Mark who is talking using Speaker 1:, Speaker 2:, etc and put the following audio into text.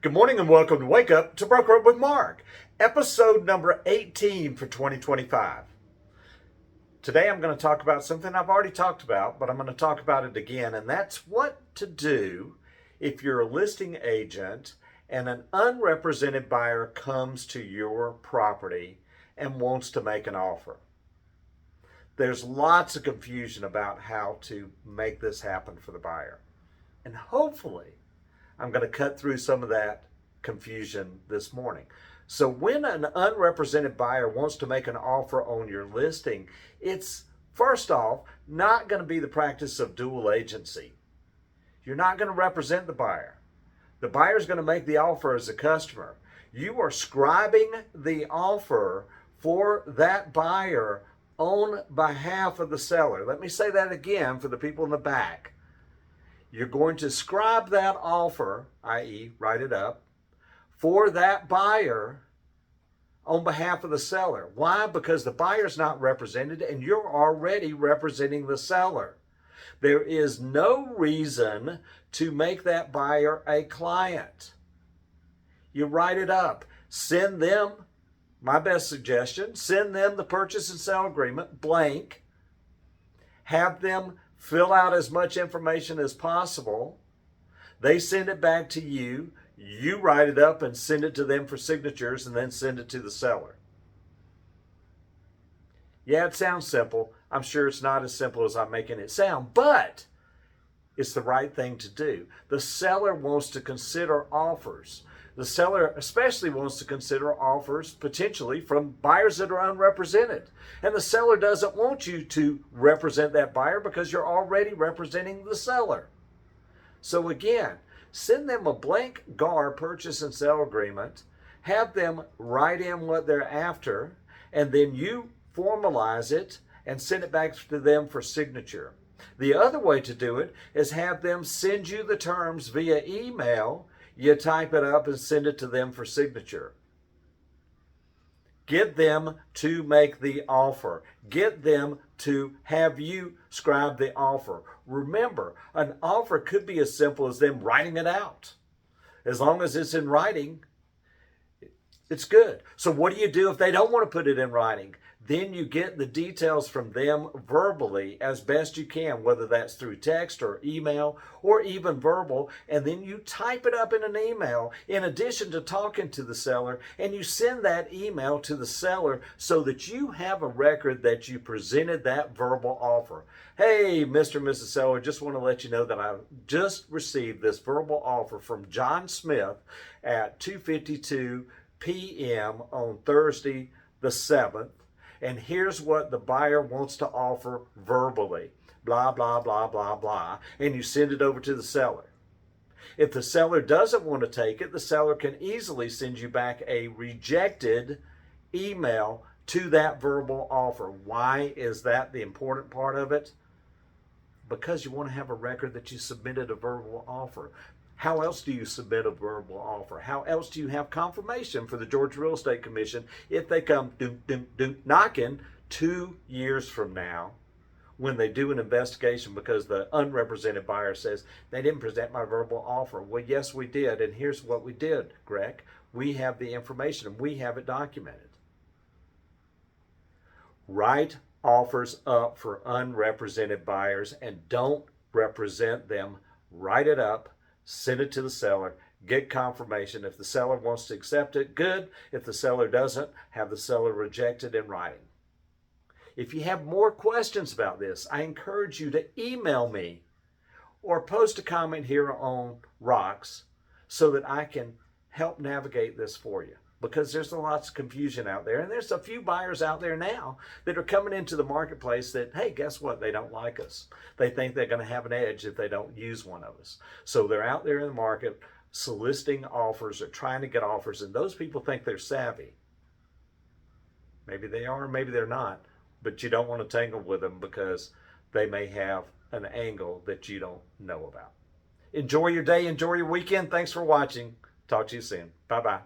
Speaker 1: Good morning and welcome to Wake Up to Broker Up with Mark, episode number 18 for 2025. Today I'm going to talk about something I've already talked about, but I'm going to talk about it again, and that's what to do if you're a listing agent and an unrepresented buyer comes to your property and wants to make an offer. There's lots of confusion about how to make this happen for the buyer, and hopefully I'm going to cut through some of that confusion this morning. So when an unrepresented buyer wants to make an offer on your listing, it's first off not going to be the practice of dual agency. You're not going to represent the buyer. The buyer's going to make the offer as a customer. You are scribing the offer for that buyer on behalf of the seller. Let me say that again for the people in the back. You're going to scribe that offer, i.e., write it up, for that buyer on behalf of the seller. Why? Because the buyer's not represented and you're already representing the seller. There is no reason to make that buyer a client. You write it up. Send them, my best suggestion, send them the purchase and sale agreement blank. Have them fill out as much information as possible. They send it back to you. You write it up and send it to them for signatures and then send it to the seller. Yeah, it sounds simple. I'm sure it's not as simple as I'm making it sound, but it's the right thing to do. The seller wants to consider offers. The seller especially wants to consider offers potentially from buyers that are unrepresented. And the seller doesn't want you to represent that buyer because you're already representing the seller. So again, send them a blank GAR purchase and sale agreement, have them write in what they're after, and then you formalize it and send it back to them for signature. The other way to do it is have them send you the terms via email. You type it up and send it to them for signature. Get them to make the offer. Get them to have you scribe the offer. Remember, an offer could be as simple as them writing it out. As long as it's in writing, it's good. So what do you do if they don't want to put it in writing? Then you get the details from them verbally as best you can, whether that's through text or email or even verbal, and then you type it up in an email in addition to talking to the seller, and you send that email to the seller so that you have a record that you presented that verbal offer. Hey, Mr. and Mrs. Seller, just want to let you know that I just received this verbal offer from John Smith at 2:52 p.m. on Thursday the 7th. And here's what the buyer wants to offer verbally, blah, blah, blah, blah, blah, and you send it over to the seller. If the seller doesn't want to take it, the seller can easily send you back a rejected email to that verbal offer. Why is that the important part of it? Because you want to have a record that you submitted a verbal offer. How else do you submit a verbal offer? How else do you have confirmation for the Georgia Real Estate Commission if they come knocking 2 years from now when they do an investigation because the unrepresented buyer says they didn't present my verbal offer? Well, yes, we did. And here's what we did, Greg. We have the information and we have it documented. Write offers up for unrepresented buyers and don't represent them. Write it up. Send it to the seller, get confirmation. If the seller wants to accept it, good. If the seller doesn't, have the seller reject it in writing. If you have more questions about this, I encourage you to email me or post a comment here on Rocks so that I can help navigate this for you. Because there's lots of confusion out there. And there's a few buyers out there now that are coming into the marketplace that, hey, guess what? They don't like us. They think they're going to have an edge if they don't use one of us. So they're out there in the market soliciting offers or trying to get offers. And those people think they're savvy. Maybe they are, maybe they're not. But you don't want to tangle with them because they may have an angle that you don't know about. Enjoy your day. Enjoy your weekend. Thanks for watching. Talk to you soon. Bye-bye.